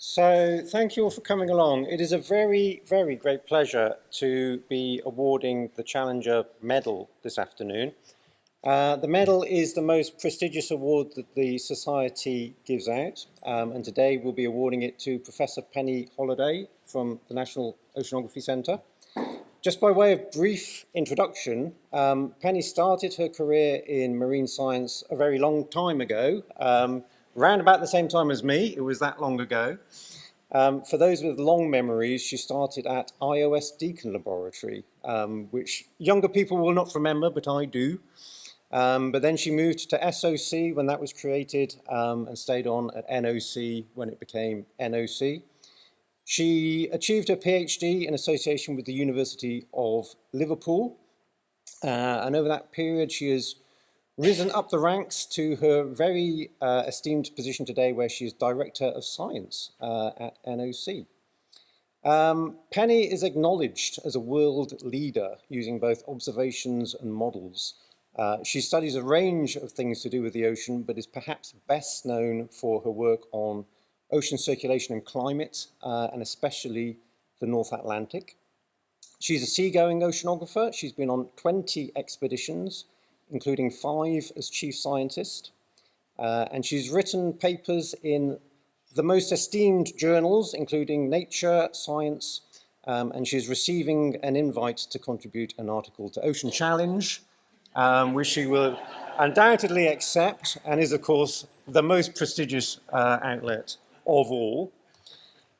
So thank you all for coming along. It is a very, very great pleasure to be awarding the Challenger Medal this afternoon. The medal is the most prestigious award that the Society gives out, and today we'll be awarding it to Professor Penny Holliday from the National Oceanography Centre. Just by way of brief introduction, Penny started her career in marine science a very long time ago, around about the same time as me. It was that long ago. For those with long memories, she started at IOS Deakin Laboratory, which younger people will not remember, but I do. But then she moved to SOC when that was created, and stayed on at NOC when it became NOC. She achieved her PhD in association with the University of Liverpool, and over that period she has risen up the ranks to her very esteemed position today, where she is Director of Science at NOC. Penny is acknowledged as a world leader using both observations and models. She studies a range of things to do with the ocean, but is perhaps best known for her work on ocean circulation and climate, and especially the North Atlantic. She's a seagoing oceanographer. She's been on 20 expeditions, including 5 as chief scientist. And she's written papers in the most esteemed journals, including Nature, Science, and she's receiving an invite to contribute an article to Ocean Challenge, which she will undoubtedly accept, and is, of course, the most prestigious outlet of all.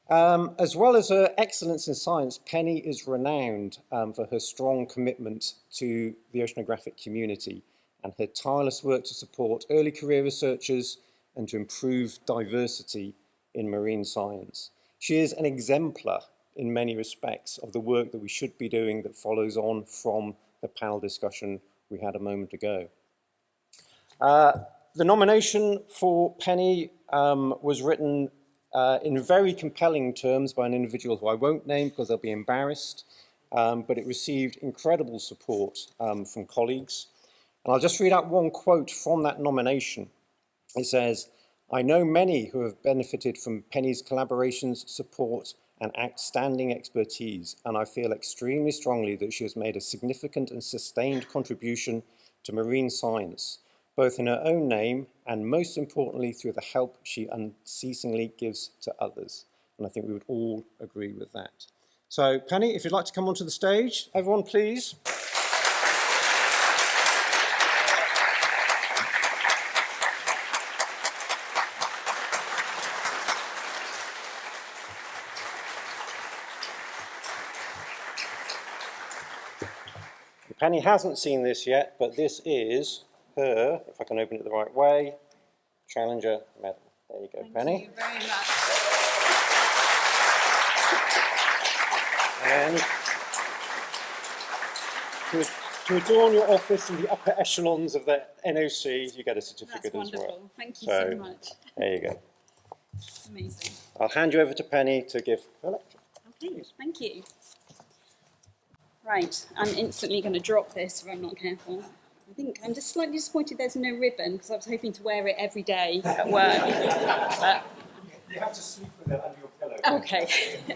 As well as her excellence in science, Penny is renowned for her strong commitment to the oceanographic community and her tireless work to support early career researchers and to improve diversity in marine science. She is an exemplar in many respects of the work that we should be doing that follows on from the panel discussion we had a moment ago. The nomination for Penny was written in very compelling terms by an individual who I won't name because they'll be embarrassed, but it received incredible support from colleagues. And I'll just read out one quote from that nomination. It says, "I know many who have benefited from Penny's collaborations, support, and outstanding expertise, and I feel extremely strongly that she has made a significant and sustained contribution to marine science, both in her own name and most importantly through the help she unceasingly gives to others." And I think we would all agree with that. So Penny, if you'd like to come onto the stage, everyone please. Penny hasn't seen this yet, but this is her, if I can open it the right way, Challenger Medal. There you go, Penny. Thank you very much. And to adorn your office in the upper echelons of the NOC, you get a certificate as well. Thank you so much. There you go. Amazing. I'll hand you over to Penny to give her lecture. Okay, thank you. Right, I'm instantly going to drop this if I'm not careful. I think I'm just slightly disappointed there's no ribbon because I was hoping to wear it every day at work. But you have to sleep with it under your pillow. Okay,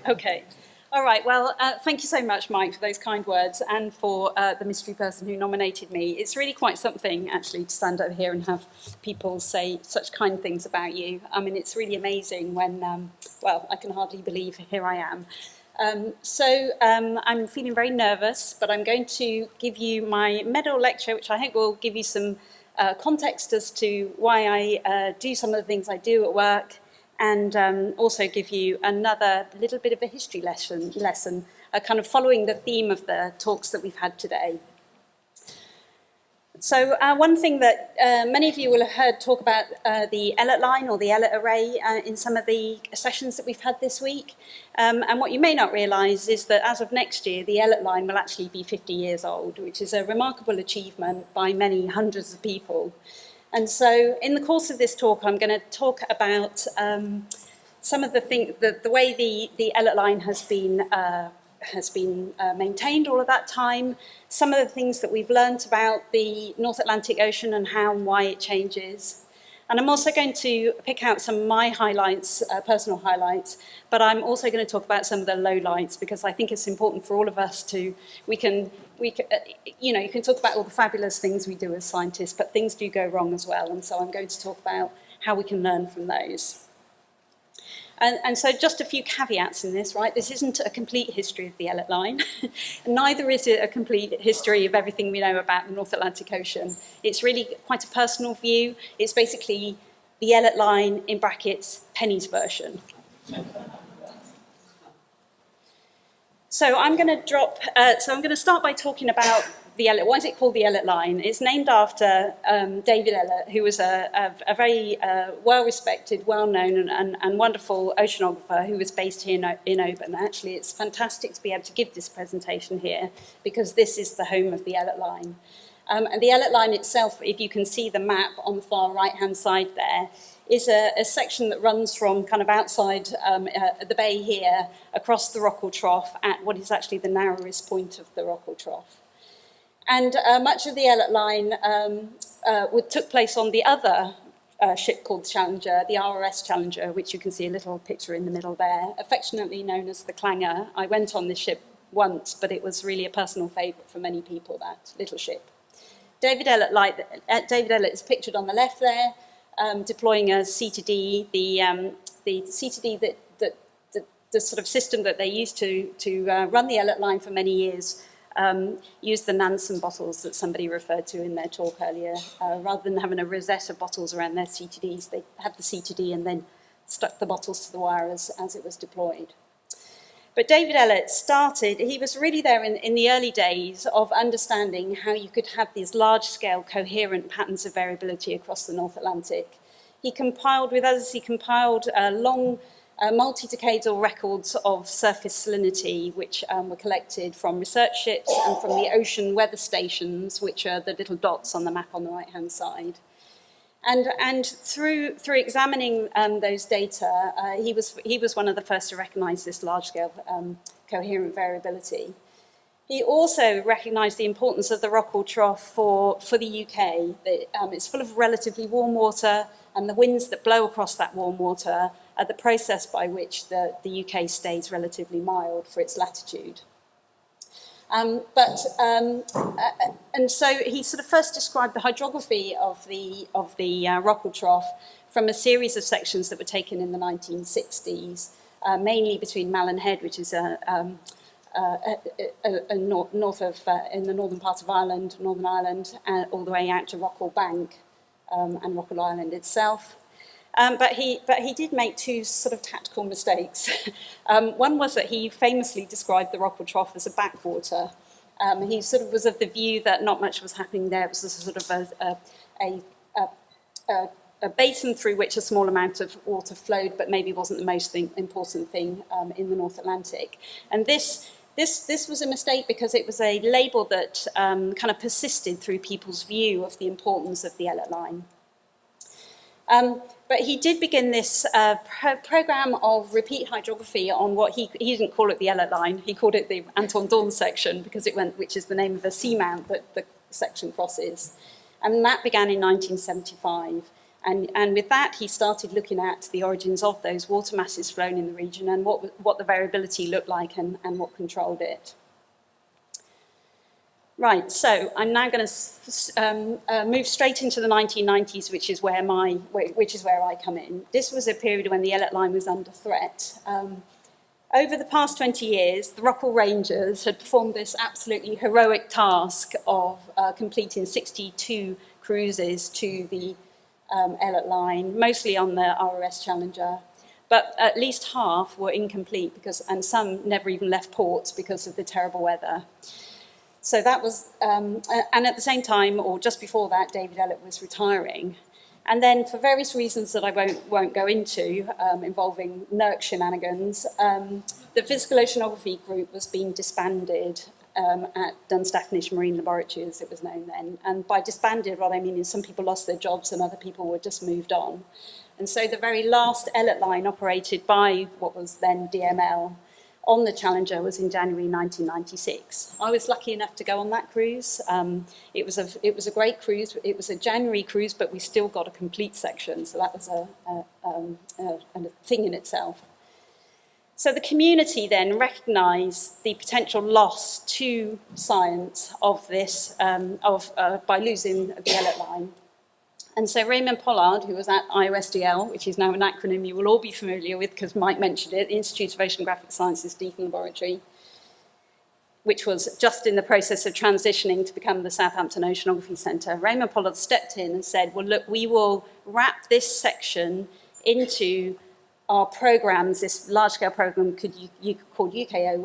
okay. All right, well, thank you so much, Mike, for those kind words and for the mystery person who nominated me. It's really quite something, actually, to stand over here and have people say such kind things about you. I mean, it's really amazing when, well, I can hardly believe here I am. I'm feeling very nervous, but I'm going to give you my medal lecture, which I hope will give you some context as to why I do some of the things I do at work, and also give you another little bit of a history lesson kind of following the theme of the talks that we've had today. So one thing that many of you will have heard talk about the Ellet line or the Ellet array in some of the sessions that we've had this week. And what you may not realise is that as of next year, the Ellet line will actually be 50 years old, which is a remarkable achievement by many hundreds of people. And so in the course of this talk, I'm going to talk about some of the things, the way the Ellet line has been maintained all of that time, some of the things that we've learnt about the North Atlantic Ocean and how and why it changes. And I'm also going to pick out some of my highlights, personal highlights, but I'm also going to talk about some of the lowlights because I think it's important for all of us to, you can talk about all the fabulous things we do as scientists, but things do go wrong as well. And so I'm going to talk about how we can learn from those. And so just a few caveats in this, right? This isn't a complete history of the Ellet line. Neither is it a complete history of everything we know about the North Atlantic Ocean. It's really quite a personal view. It's basically the Ellet line, in brackets, Penny's version. So I'm going to start by talking about the Ellet. Why is it called the Ellet line? It's named after David Ellet, who was a very well-respected, well-known and wonderful oceanographer who was based here in Oban. Actually, it's fantastic to be able to give this presentation here because this is the home of the Ellet line. And the Ellet line itself, if you can see the map on the far right-hand side there, is a section that runs from kind of outside the bay here across the Rockall Trough at what is actually the narrowest point of the Rockall Trough. And much of the Ellet line took place on the other ship called Challenger, the RRS Challenger, which you can see a little picture in the middle there, affectionately known as the Clanger. I went on this ship once, but it was really a personal favourite for many people, that little ship. David Ellet is pictured on the left there, deploying a C2D, the C2D the sort of system that they used to run the Ellet line for many years. Used the Nansen bottles that somebody referred to in their talk earlier. Rather than having a rosette of bottles around their C2Ds, they had the C2D and then stuck the bottles to the wire as it was deployed. But David Ellet he was really there in the early days of understanding how you could have these large-scale coherent patterns of variability across the North Atlantic. He compiled long multi-decadal records of surface salinity, which were collected from research ships and from the ocean weather stations, which are the little dots on the map on the right-hand side. And through examining those data, he was one of the first to recognise this large-scale coherent variability. He also recognised the importance of the Rockall Trough for the UK. It's full of relatively warm water, and the winds that blow across that warm water are the process by which the UK stays relatively mild for its latitude. And so he sort of first described the hydrography of the Rockall Trough from a series of sections that were taken in the 1960s, mainly between Malin Head, which is in the northern part of Ireland, Northern Ireland, all the way out to Rockall Bank and Rockall Island itself. But he did make two sort of tactical mistakes. One was that he famously described the Rockall Trough as a backwater. He sort of was of the view that not much was happening there. It was a sort of a basin through which a small amount of water flowed, but maybe wasn't the most important thing in the North Atlantic. And this was a mistake because it was a label that kind of persisted through people's view of the importance of the Ellet line. But he did begin this program of repeat hydrography on what he didn't call it the Ellet line, he called it the Anton Dorn section because which is the name of a seamount that the section crosses. And that began in 1975. And with that, he started looking at the origins of those water masses flown in the region and what the variability looked like and what controlled it. Right, so I'm now going to move straight into the 1990s, which is where I come in. This was a period when the Ellet line was under threat. Over the past 20 years, the Rockall Rangers had performed this absolutely heroic task of completing 62 cruises to the Ellet line, mostly on the RRS Challenger. But at least half were incomplete and some never even left port because of the terrible weather. So that was, and at the same time, or just before that, David Ellet was retiring. And then for various reasons that I won't go into, involving NERC shenanigans, the Physical Oceanography Group was being disbanded at Dunstafnish Marine Laboratory, as it was known then. And by disbanded, what I mean is some people lost their jobs and other people were just moved on. And so the very last Ellet line operated by what was then DML on the Challenger was in January 1996. I was lucky enough to go on that cruise. It was a great cruise. It was a January cruise, but we still got a complete section, so that was a thing in itself. So the community then recognised the potential loss to science of this, by losing the Ellet line. And so Raymond Pollard, who was at IOSDL, which is now an acronym you will all be familiar with because Mike mentioned it, the Institute of Oceanographic Sciences Deakin Laboratory, which was just in the process of transitioning to become the Southampton Oceanography Centre. Raymond Pollard stepped in and said, well, look, we will wrap this section into our programmes, this large-scale programme called UK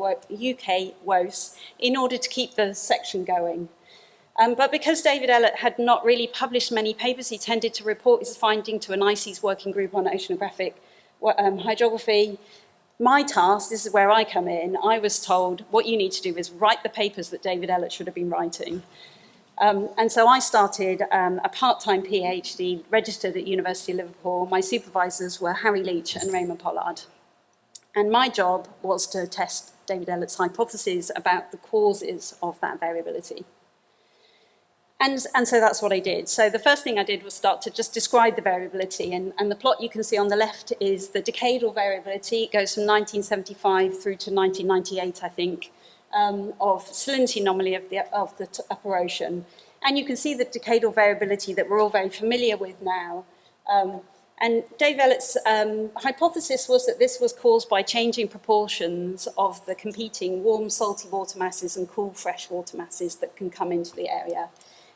WOS, in order to keep the section going. But because David Ellett had not really published many papers, he tended to report his finding to an ICES working group on oceanographic hydrography. My task, this is where I come in, I was told what you need to do is write the papers that David Ellett should have been writing. And so I started a part-time PhD registered at University of Liverpool. My supervisors were Harry Leach and Raymond Pollard. And my job was to test David Ellett's hypotheses about the causes of that variability. And so that's what I did. So the first thing I did was start to just describe the variability. And the plot you can see on the left is the decadal variability. It goes from 1975 through to 1998, I think, of salinity anomaly of the upper ocean. And you can see the decadal variability that we're all very familiar with now. And Dave Ellett's hypothesis was that this was caused by changing proportions of the competing warm, salty water masses and cool, fresh water masses that can come into the area.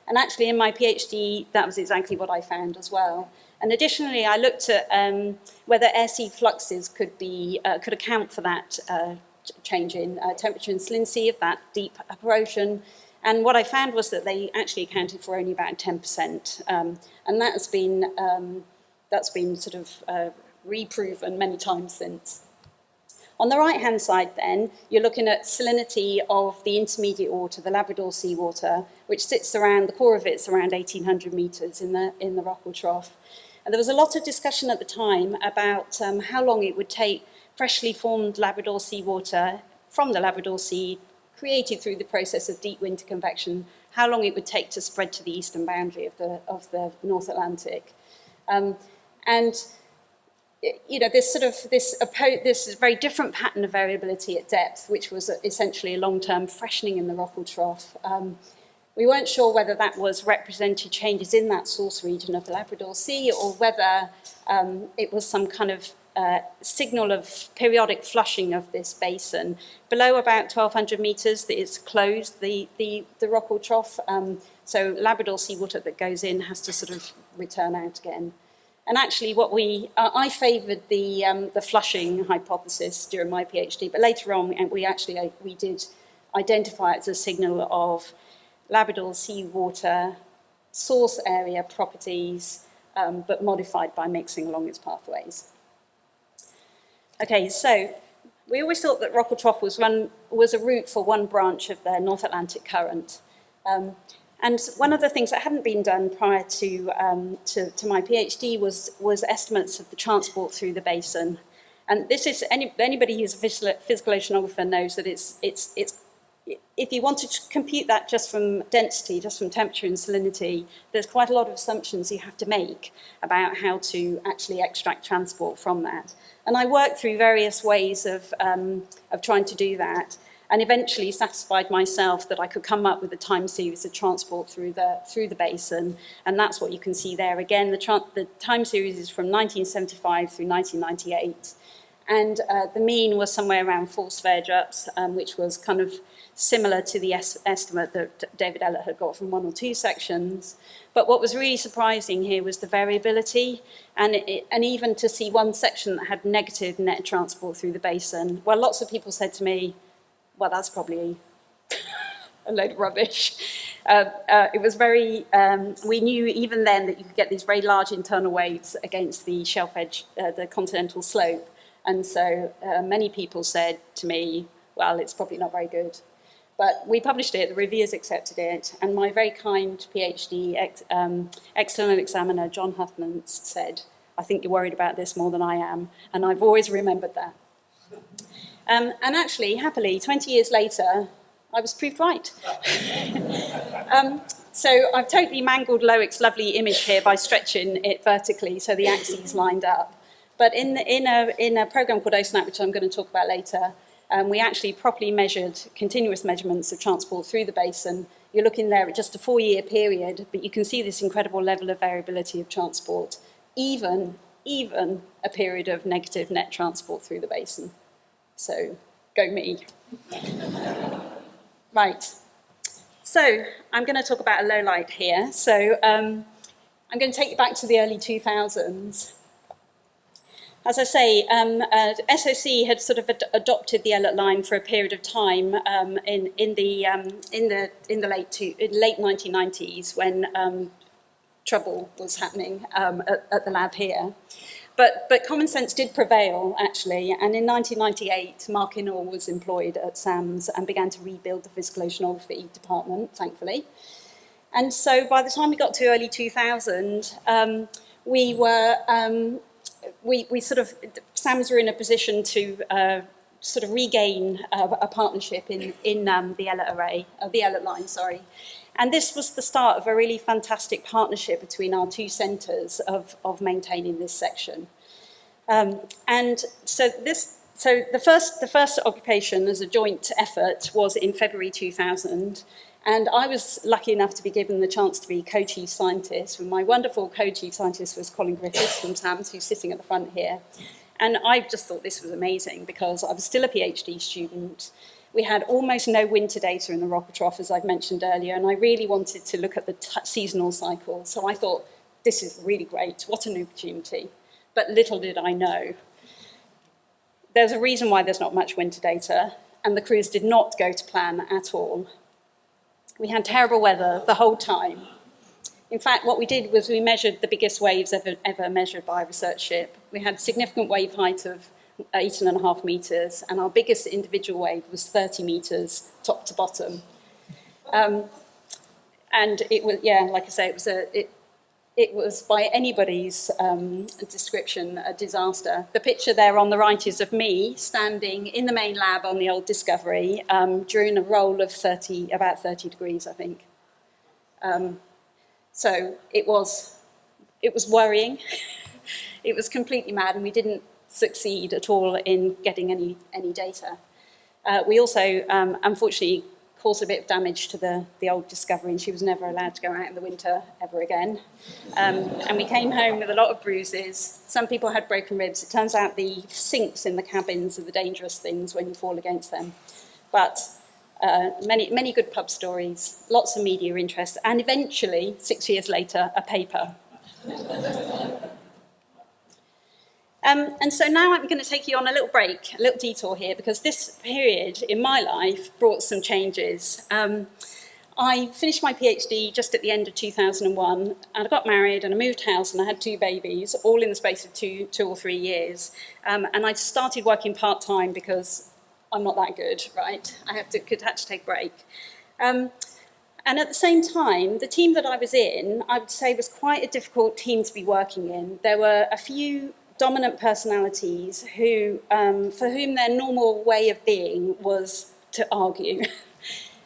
And actually, in my PhD, that was exactly what I found as well. And additionally, I looked at whether air-sea fluxes could account for that change in temperature and salinity of that deep upper ocean. And what I found was that they actually accounted for only about 10%. And that's been sort of reproven many times since. On the right-hand side then, you're looking at salinity of the intermediate water, the Labrador seawater, which sits around, the core of it's around 1,800 metres in the Rockall Trough. And there was a lot of discussion at the time about how long it would take freshly formed Labrador seawater from the Labrador Sea, created through the process of deep winter convection, how long it would take to spread to the eastern boundary of the North Atlantic. And you know, this very different pattern of variability at depth, which was essentially a long-term freshening in the Rockall Trough. We weren't sure whether that was represented changes in that source region of the Labrador Sea or whether it was some kind of signal of periodic flushing of this basin. Below about 1,200 metres, it's closed, the Rockall Trough, so Labrador seawater that goes in has to sort of return out again. And actually, I favoured the flushing hypothesis during my PhD, but later on we did identify it as a signal of Labrador seawater source area properties, but modified by mixing along its pathways. Okay, so we always thought that Rockall Trough was a route for one branch of the North Atlantic current. And one of the things that hadn't been done prior to my PhD was estimates of the transport through the basin. And this is, anybody who's a physical oceanographer knows that it's if you wanted to compute that just from density, just from temperature and salinity, there's quite a lot of assumptions you have to make about how to actually extract transport from that. And I worked through various ways of trying to do that, and eventually satisfied myself that I could come up with a time series of transport through the basin, and that's what you can see there. Again, the time series is from 1975 through 1998, and the mean was somewhere around 4 Sverdrups, which was kind of similar to the estimate that David Ellett had got from 1 or 2 sections. But what was really surprising here was the variability, and even to see one section that had negative net transport through the basin. Well, lots of people said to me, well, that's probably a load of rubbish. It was very, we knew even then that you could get these very large internal waves against the shelf edge, the continental slope. And so many people said to me, well, it's probably not very good. But we published it, the reviewers accepted it, and my very kind PhD external examiner, John Huffman, said, I think you're worried about this more than I am, and I've always remembered that. And actually, happily, 20 years later, I was proved right. So I've totally mangled Loic's lovely image here by stretching it vertically so the axes lined up. But in a program called OSNAP, which I'm going to talk about later, we actually properly measured continuous measurements of transport through the basin. You're looking there at just a 4-year period, but you can see this incredible level of variability of transport, even a period of negative net transport through the basin. So, go me. Right. So, I'm going to talk about a low light here. So, I'm going to take you back to the early 2000s. As I say, SOC had sort of adopted the ELLIT line for a period of time in the late 1990s when trouble was happening at the lab here. But common sense did prevail, actually, and in 1998, Mark Inall was employed at SAMS and began to rebuild the physical oceanography department, thankfully. And so by the time we got to early 2000, SAMS were in a position to sort of regain a partnership in the ELLIT array, the ELLIT line, sorry. And this was the start of a really fantastic partnership between our two centres of maintaining this section. And so the first occupation as a joint effort was in February 2000. And I was lucky enough to be given the chance to be co-chief scientist. And my wonderful co-chief scientist was Colin Griffiths from SAMS, who's sitting at the front here. And I just thought this was amazing because I was still a PhD student. We had almost no winter data in the Rocker Trough, as I've mentioned earlier, and I really wanted to look at the seasonal cycle. So I thought, this is really great. What an opportunity. But little did I know. There's a reason why there's not much winter data, and the cruise did not go to plan at all. We had terrible weather the whole time. In fact, what we did was we measured the biggest waves ever measured by a research ship. We had significant wave height of 18.5 metres, and our biggest individual wave was 30 metres, top to bottom. And it was, yeah, like I say, it was by anybody's description a disaster. The picture there on the right is of me standing in the main lab on the old Discovery during a roll of about 30 degrees, I think. So it was worrying. It was completely mad, and we didn't succeed at all in getting any data. We also, unfortunately, caused a bit of damage to the old Discovery, and she was never allowed to go out in the winter ever again. And we came home with a lot of bruises. Some people had broken ribs. It turns out the sinks in the cabins are the dangerous things when you fall against them. But many good pub stories, lots of media interest, and eventually, 6 years later, a paper. And so now I'm going to take you on a little break, a little detour here, because this period in my life brought some changes. I finished my PhD just at the end of 2001, and I got married, and I moved house, and I had 2 babies, all in the space of two or 3 years. And I started working part-time because I'm not that good, right? I had to take a break. And at the same time, the team that I was in, I would say, was quite a difficult team to be working in. There were a few dominant personalities who, for whom their normal way of being was to argue.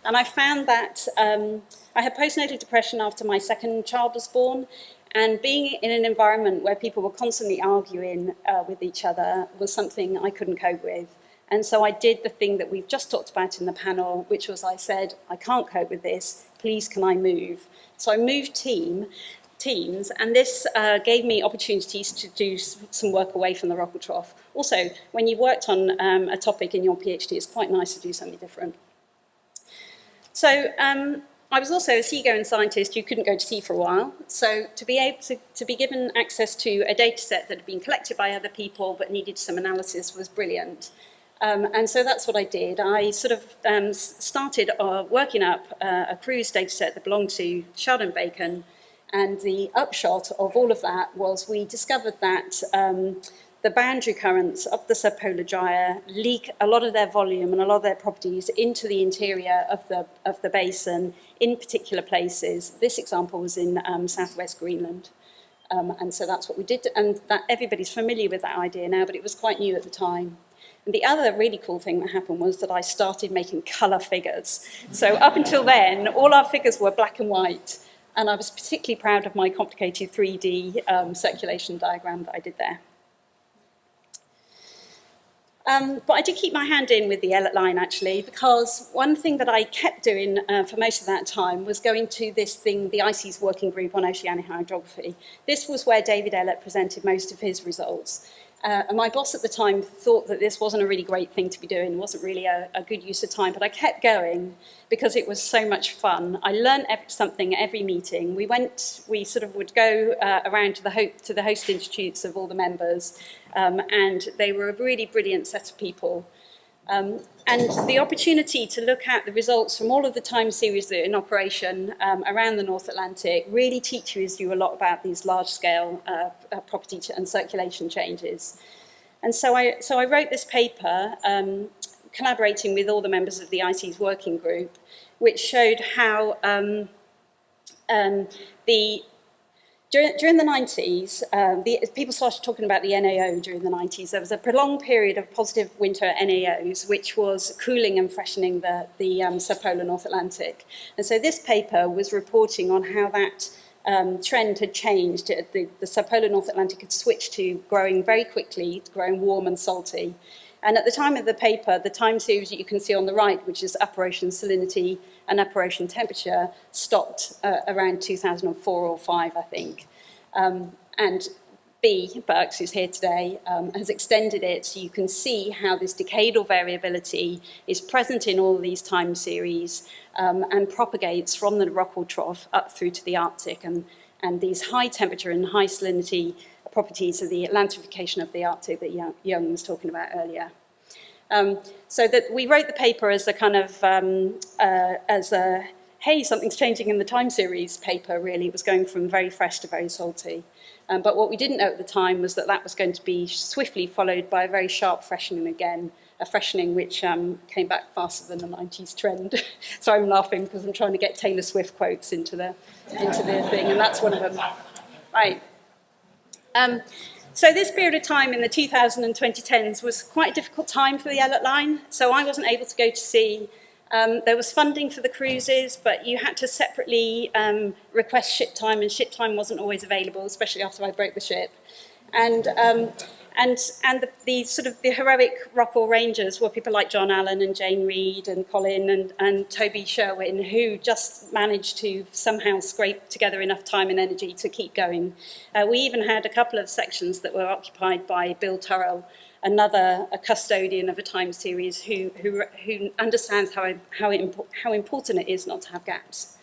And I found that I had postnatal depression after my second child was born, and being in an environment where people were constantly arguing with each other was something I couldn't cope with. And so I did the thing that we've just talked about in the panel, which was I said, I can't cope with this, please can I move? So I moved teams, and this gave me opportunities to do some work away from the Rocker Trough. Also, when you've worked on a topic in your PhD, it's quite nice to do something different. So I was also a seagoing scientist who couldn't go to sea for a while. So to be able to be given access to a data set that had been collected by other people but needed some analysis was brilliant. And so that's what I did. I sort of started working up a cruise data set that belonged to Sheldon Bacon. And the upshot of all of that was we discovered that the boundary currents of the subpolar gyre leak a lot of their volume and a lot of their properties into the interior of the basin in particular places. This example was in southwest Greenland. And so that's what we did. And that everybody's familiar with that idea now, but it was quite new at the time. And the other really cool thing that happened was that I started making colour figures. So up until then, all our figures were black and white, and I was particularly proud of my complicated 3D circulation diagram that I did there. But I did keep my hand in with the Ellet line, actually, because one thing that I kept doing for most of that time was going to this thing, the ICES Working Group on Oceanic Hydrography. This was where David Ellett presented most of his results. And my boss at the time thought that this wasn't a really great thing to be doing, it wasn't really a good use of time, but I kept going because it was so much fun. I learned something at every meeting. We sort of would go around to the host institutes of all the members, and they were a really brilliant set of people. And the opportunity to look at the results from all of the time series that are in operation around the North Atlantic really teaches you a lot about these large-scale property and circulation changes. And so I wrote this paper, collaborating with all the members of the ICES Working Group, which showed how during the 90s, people started talking about the NAO during the 90s. There was a prolonged period of positive winter NAOs, which was cooling and freshening the subpolar North Atlantic. And so this paper was reporting on how that trend had changed. The subpolar North Atlantic had switched to growing very quickly, growing warm and salty. And at the time of the paper, the time series that you can see on the right, which is upper ocean salinity and upper ocean temperature, stopped around 2004 or 5, I think. And B, Burks, who's here today, has extended it so you can see how this decadal variability is present in all of these time series and propagates from the Rockall Trough up through to the Arctic. And these high temperature and high salinity properties of the Atlantification of the Arctic that Young was talking about earlier. So that we wrote the paper as a kind of, hey, something's changing in the time series paper, really. It was going from very fresh to very salty. But what we didn't know at the time was that that was going to be swiftly followed by a very sharp freshening again, a freshening which came back faster than the 90s trend. So I'm laughing because I'm trying to get Taylor Swift quotes into the thing, and that's one of them. Right. So this period of time in the 2000s and 2010s was quite a difficult time for the Ellett line. So I wasn't able to go to sea. There was funding for the cruises, but you had to separately request ship time, and ship time wasn't always available, especially after I broke the ship. And the heroic Rockall Rangers were people like John Allen and Jane Reed and Colin and Toby Sherwin, who just managed to somehow scrape together enough time and energy to keep going. We even had a couple of sections that were occupied by Bill Turrell, a custodian of a time series who understands how important it is not to have gaps.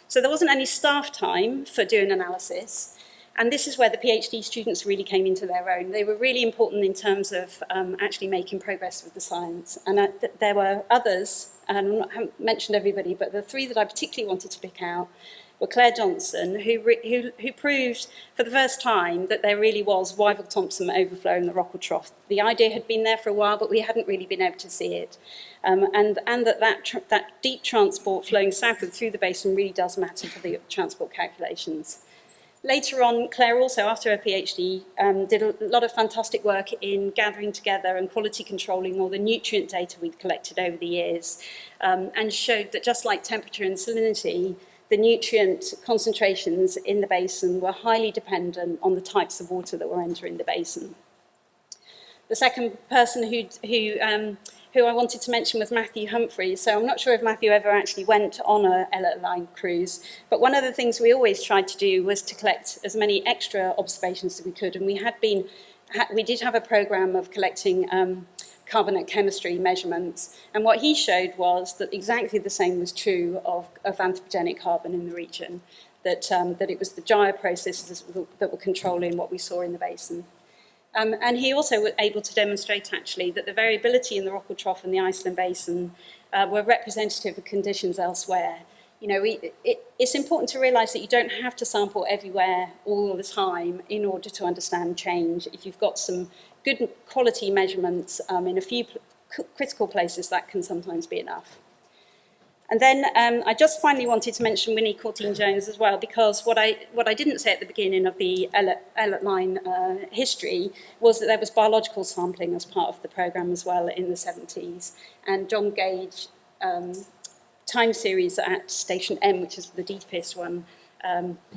So there wasn't any staff time for doing analysis. And this is where the PhD students really came into their own. They were really important in terms of actually making progress with the science. And there were others, and I haven't mentioned everybody, but the three that I particularly wanted to pick out were Claire Johnson, who proved for the first time that there really was Wyville-Thompson overflow in the Rockall Trough. The idea had been there for a while, but we hadn't really been able to see it. And that deep transport flowing southward through the basin really does matter for the transport calculations. Later on, Claire also, after her PhD, did a lot of fantastic work in gathering together and quality controlling all the nutrient data we'd collected over the years, and showed that just like temperature and salinity, the nutrient concentrations in the basin were highly dependent on the types of water that were entering the basin. The second person who I wanted to mention was Matthew Humphreys. So I'm not sure if Matthew ever actually went on a Ellett line cruise, but one of the things we always tried to do was to collect as many extra observations as we could, and we did have a program of collecting carbonate chemistry measurements, and what he showed was that exactly the same was true of anthropogenic carbon in the region, that it was the gyre processes that were controlling what we saw in the basin. And he also was able to demonstrate, actually, that the variability in the Rockall Trough and the Iceland Basin were representative of conditions elsewhere. You know, it's important to realise that you don't have to sample everywhere all the time in order to understand change. If you've got some good quality measurements in a few critical places, that can sometimes be enough. And then I just finally wanted to mention Winnie Courtine-Jones as well, because what I didn't say at the beginning of the Ellet line history was that there was biological sampling as part of the programme as well in the 70s. And John Gage time series at Station M, which is the deepest one,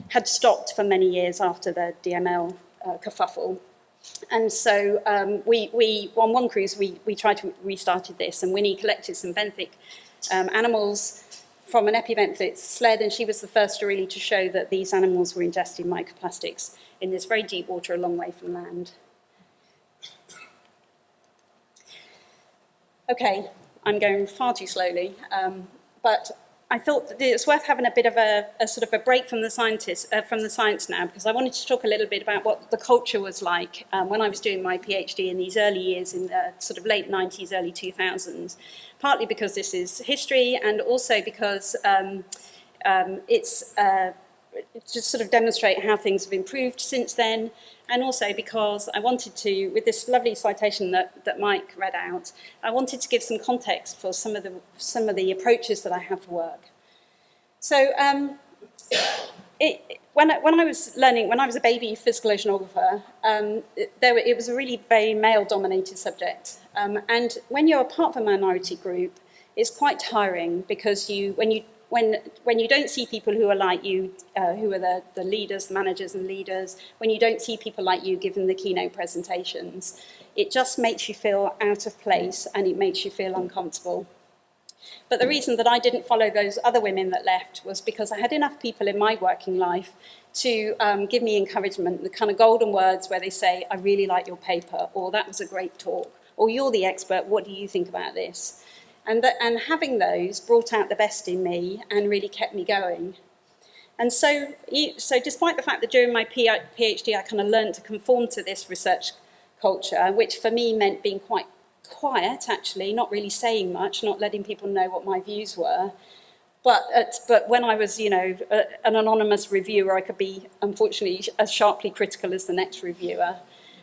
had stopped for many years after the DML kerfuffle. And so we on one cruise, we tried to restarted this, and Winnie collected some benthic animals from an epibenthic sled, and she was the first really to show that these animals were ingesting microplastics in this very deep water a long way from land. Okay, I'm going far too slowly, but I thought that it's worth having a bit of a sort of a break from the science now, because I wanted to talk a little bit about what the culture was like when I was doing my PhD in these early years in the sort of late 90s, early 2000s, partly because this is history and also because it's just sort of demonstrate how things have improved since then, and also because I wanted to, with this lovely citation that Mike read out, I wanted to give some context for some of the approaches that I have for work. So when I was a baby physical oceanographer, it was a really very male-dominated subject, and when you're a part of a minority group, it's quite tiring because when you don't see people who are like you, who are the leaders, the managers and leaders, when you don't see people like you giving the keynote presentations, it just makes you feel out of place and it makes you feel uncomfortable. But the reason that I didn't follow those other women that left was because I had enough people in my working life to give me encouragement, the kind of golden words where they say, I really like your paper, or that was a great talk, or you're the expert, what do you think about this? And having those brought out the best in me and really kept me going. And so despite the fact that during my PhD I kind of learned to conform to this research culture, which for me meant being quite quiet, actually, not really saying much, not letting people know what my views were. But when I was, an anonymous reviewer, I could be, unfortunately, as sharply critical as the next reviewer.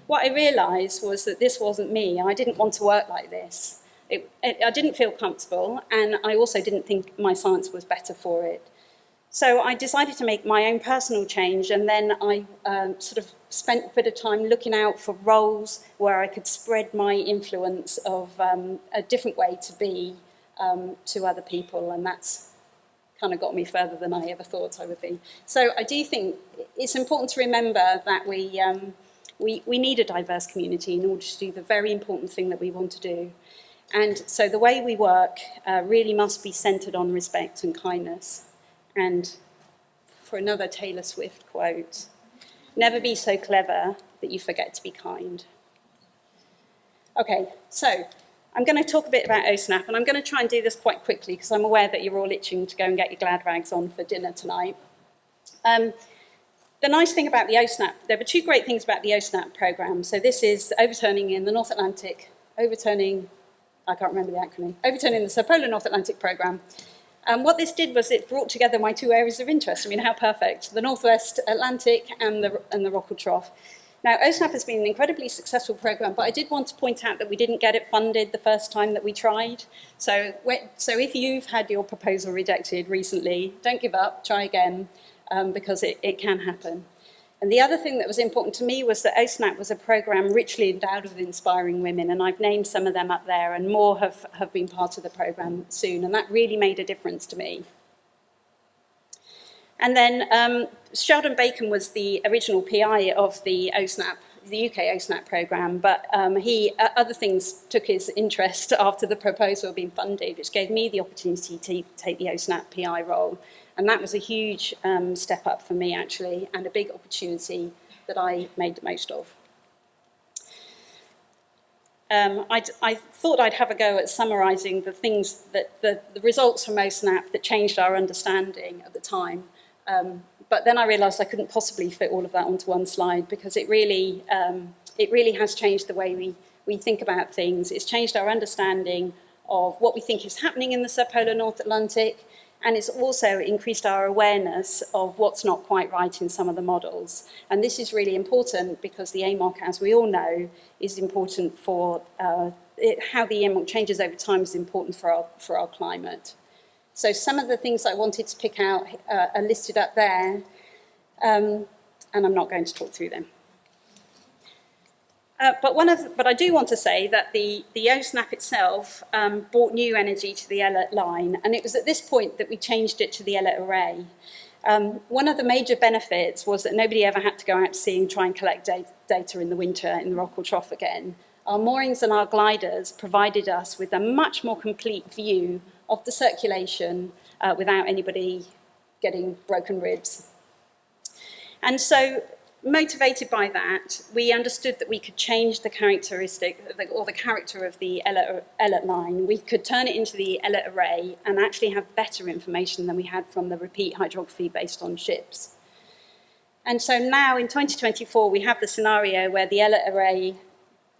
What I realised was that this wasn't me. I didn't want to work like this. I didn't feel comfortable, and I also didn't think my science was better for it. So I decided to make my own personal change, and then I sort of spent a bit of time looking out for roles where I could spread my influence of a different way to be to other people, and that's kind of got me further than I ever thought I would be. So I do think it's important to remember that we need a diverse community in order to do the very important thing that we want to do. And so the way we work really must be centred on respect and kindness. And for another Taylor Swift quote, never be so clever that you forget to be kind. Okay, so I'm going to talk a bit about OSNAP, and I'm going to try and do this quite quickly because I'm aware that you're all itching to go and get your glad rags on for dinner tonight. The nice thing about the OSNAP, there were two great things about the OSNAP programme. So this is overturning in the North Atlantic, overturning the Subpolar North Atlantic programme. What this did was it brought together my two areas of interest. I mean, how perfect, the Northwest Atlantic and the Rockall Trough. Now, OSNAP has been an incredibly successful programme, but I did want to point out that we didn't get it funded the first time that we tried. So if you've had your proposal rejected recently, don't give up, try again, because it can happen. And the other thing that was important to me was that OSNAP was a programme richly endowed with inspiring women, and I've named some of them up there, and more have been part of the programme soon, and that really made a difference to me. And then Sheldon Bacon was the original PI of the OSNAP, the UK OSNAP programme, but other things took his interest after the proposal had been funded, which gave me the opportunity to take the OSNAP PI role. And that was a huge step up for me, actually, and a big opportunity that I made the most of. I thought I'd have a go at summarising the things that the results from OSNAP that changed our understanding at the time. But then I realised I couldn't possibly fit all of that onto one slide because it really has changed the way we think about things. It's changed our understanding of what we think is happening in the subpolar North Atlantic, and it's also increased our awareness of what's not quite right in some of the models. And this is really important because the AMOC, as we all know, is important for how the AMOC changes over time is important for our climate. So some of the things I wanted to pick out are listed up there, and I'm not going to talk through them. But I do want to say that the OSNAP itself brought new energy to the ELERT line, and it was at this point that we changed it to the ELERT array. One of the major benefits was that nobody ever had to go out to sea and try and collect data in the winter in the Rockall Trough again. Our moorings and our gliders provided us with a much more complete view of the circulation without anybody getting broken ribs. And so, motivated by that, we understood that we could change the characteristic, or the character of the ELERT line. We could turn it into the ELERT array and actually have better information than we had from the repeat hydrography based on ships. And so now in 2024, we have the scenario where the ELERT array,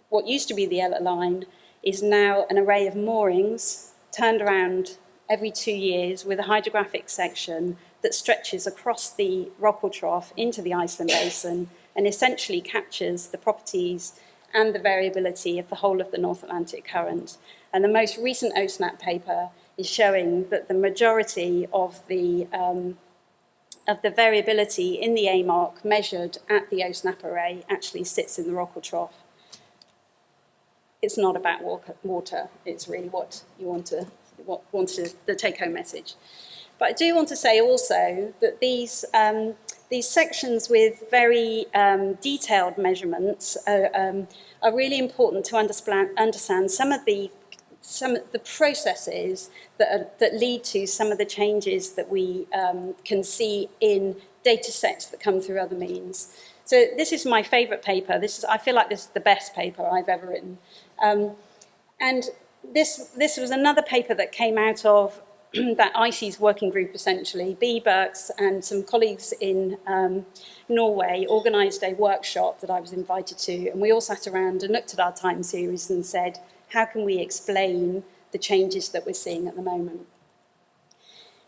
what used to be the ELERT line, is now an array of moorings turned around every 2 years with a hydrographic section that stretches across the Rockall Trough into the Iceland Basin and essentially captures the properties and the variability of the whole of the North Atlantic current. And the most recent OSNAP paper is showing that the majority of the variability in the AMOC measured at the OSNAP array actually sits in the Rockall Trough. It's not about water, it's really what you want the take-home message. But I do want to say also that these sections with very detailed measurements are really important to understand some of the processes that lead to some of the changes that we can see in data sets that come through other means. So this is my favourite paper. I feel like this is the best paper I've ever written. And this was another paper that came out of that ICES working group, essentially. B. Burks and some colleagues in Norway organised a workshop that I was invited to, and we all sat around and looked at our time series and said, how can we explain the changes that we're seeing at the moment?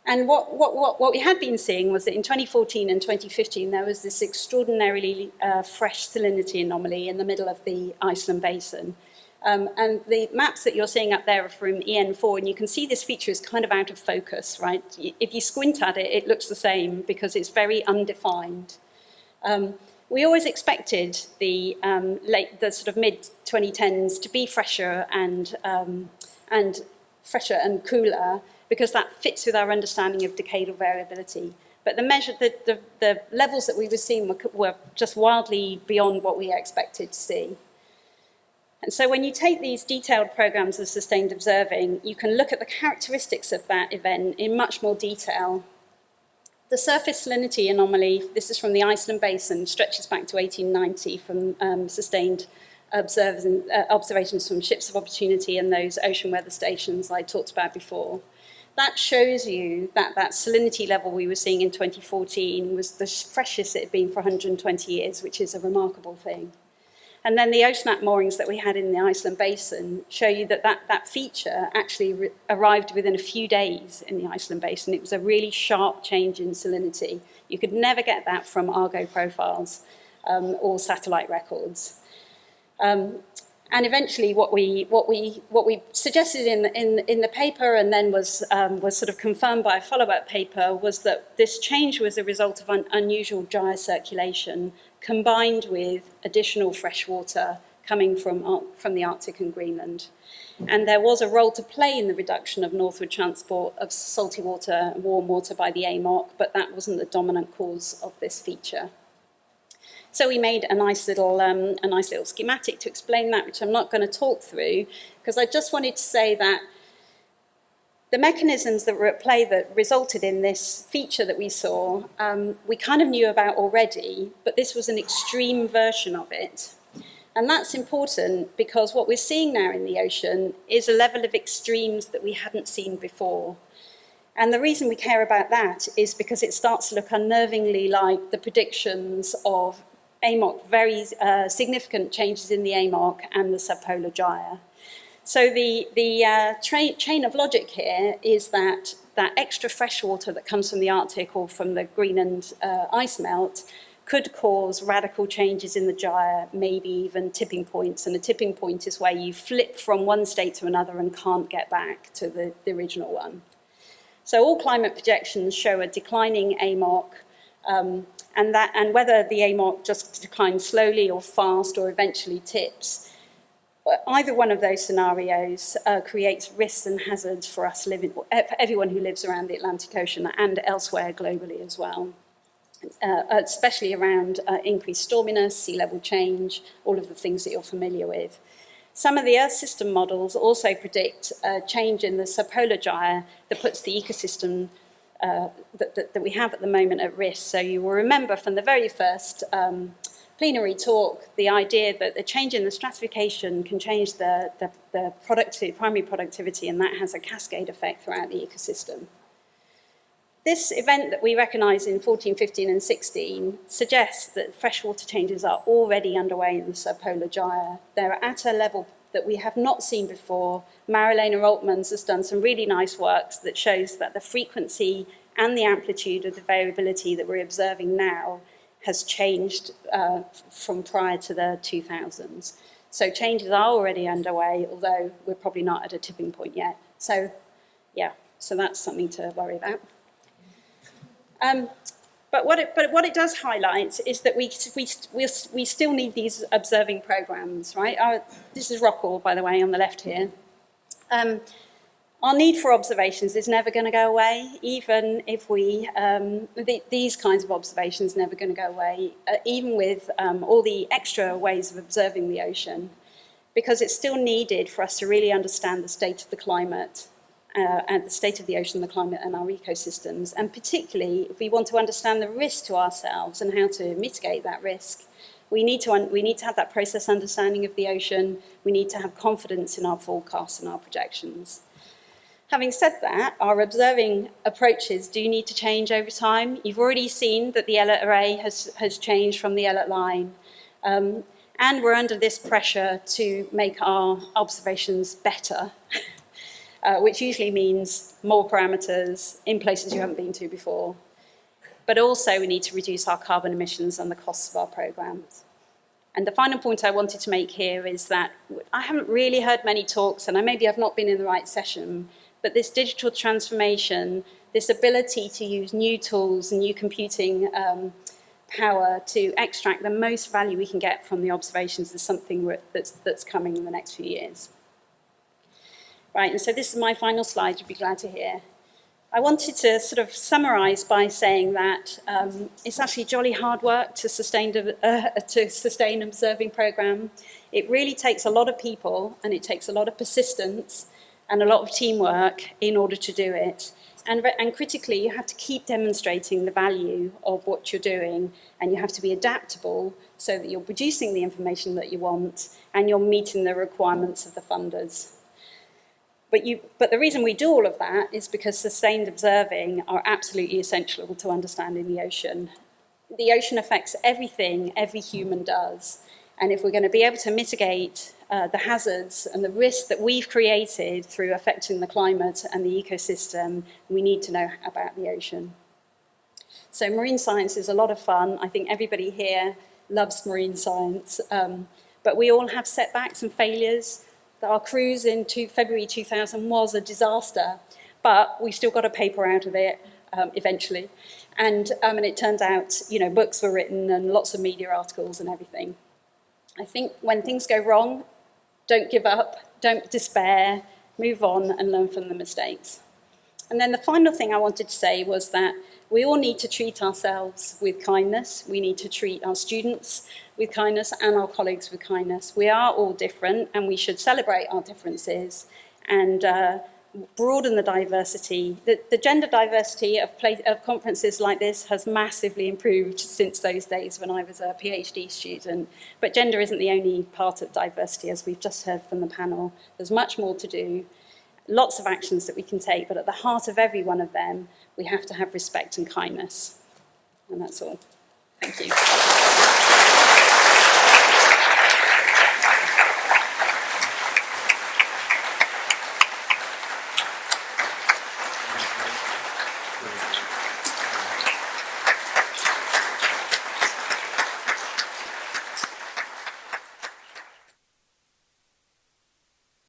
And what we had been seeing was that in 2014 and 2015, there was this extraordinarily fresh salinity anomaly in the middle of the Iceland Basin. And the maps that you're seeing up there are from EN4, and you can see this feature is kind of out of focus, right? If you squint at it, it looks the same because it's very undefined. We always expected the sort of mid-2010s to be fresher and cooler because that fits with our understanding of decadal variability. But the levels that we were seeing were just wildly beyond what we expected to see. And so when you take these detailed programs of sustained observing, you can look at the characteristics of that event in much more detail. The surface salinity anomaly, this is from the Iceland Basin, stretches back to 1890 from sustained observations from ships of opportunity and those ocean weather stations I talked about before. That shows you that that salinity level we were seeing in 2014 was the freshest it had been for 120 years, which is a remarkable thing. And then the OSNAP moorings that we had in the Iceland Basin show you that feature actually arrived within a few days in the Iceland Basin. It was a really sharp change in salinity. You could never get that from Argo profiles or satellite records. And eventually, what we suggested in the paper, and then was sort of confirmed by a follow-up paper, was that this change was a result of unusual gyre circulation, combined with additional fresh water coming from the Arctic and Greenland. And there was a role to play in the reduction of northward transport of salty water and warm water by the AMOC, but that wasn't the dominant cause of this feature. So we made a nice little schematic to explain that, which I'm not going to talk through, because I just wanted to say that the mechanisms that were at play that resulted in this feature that we saw, we kind of knew about already, but this was an extreme version of it. And that's important because what we're seeing now in the ocean is a level of extremes that we hadn't seen before. And the reason we care about that is because it starts to look unnervingly like the predictions of AMOC, very significant changes in the AMOC and the subpolar gyre. So the chain of logic here is that extra fresh water that comes from the Arctic or from the Greenland ice melt could cause radical changes in the gyre, maybe even tipping points. And a tipping point is where you flip from one state to another and can't get back to the original one. So all climate projections show a declining AMOC, and whether the AMOC just declines slowly or fast or eventually tips, either one of those scenarios creates risks and hazards for us living, everyone who lives around the Atlantic Ocean and elsewhere globally as well. Especially around increased storminess, sea level change, all of the things that you're familiar with. Some of the Earth system models also predict a change in the subpolar gyre that puts the ecosystem that we have at the moment at risk. So you will remember from the very first plenary talk, the idea that the change in the stratification can change the primary productivity, and that has a cascade effect throughout the ecosystem. This event that we recognise in 14, 15 and 16 suggests that freshwater changes are already underway in the subpolar gyre. They're at a level that we have not seen before. Marilena Altmans has done some really nice work that shows that the frequency and the amplitude of the variability that we're observing now has changed from prior to the 2000s. So changes are already underway, although we're probably not at a tipping point yet. So yeah, so that's something to worry about. But what it does highlight is that we still need these observing programs, right? This is Rockall, by the way, on the left here. Our need for observations is never going to go away, even if these kinds of observations are never going to go away, even with all the extra ways of observing the ocean, because it's still needed for us to really understand the state of the climate, and the state of the ocean, the climate and our ecosystems, and particularly if we want to understand the risk to ourselves and how to mitigate that risk, we need to have that process understanding of the ocean. We need to have confidence in our forecasts and our projections. Having said that, our observing approaches do need to change over time. You've already seen that the Ellet array has changed from the Ellet line, and we're under this pressure to make our observations better. Which usually means more parameters in places you haven't been to before. But also we need to reduce our carbon emissions and the costs of our programs. And the final point I wanted to make here is that I haven't really heard many talks, and maybe I've not been in the right session, but this digital transformation, this ability to use new tools and new computing power to extract the most value we can get from the observations is something that's coming in the next few years. Right, and so this is my final slide, you'd be glad to hear. I wanted to sort of summarise by saying that it's actually jolly hard work to sustain an observing programme. It really takes a lot of people, and it takes a lot of persistence and a lot of teamwork in order to do it. And critically, you have to keep demonstrating the value of what you're doing, and you have to be adaptable so that you're producing the information that you want and you're meeting the requirements of the funders. But the reason we do all of that is because sustained observing are absolutely essential to understanding the ocean. The ocean affects everything every human does. And if we're going to be able to mitigate the hazards and the risks that we've created through affecting the climate and the ecosystem, we need to know about the ocean. So marine science is a lot of fun. I think everybody here loves marine science. But we all have setbacks and failures. Our cruise in February 2000 was a disaster, but we still got a paper out of it eventually. And it turned out, books were written and lots of media articles and everything. I think when things go wrong, don't give up, don't despair, move on and learn from the mistakes. And then the final thing I wanted to say was that we all need to treat ourselves with kindness. We need to treat our students with kindness and our colleagues with kindness. We are all different, and we should celebrate our differences and broaden the diversity. The gender diversity of conferences like this has massively improved since those days when I was a PhD student. But gender isn't the only part of diversity, as we've just heard from the panel. There's much more to do. Lots of actions that we can take, but at the heart of every one of them, we have to have respect and kindness. And that's all. Thank you.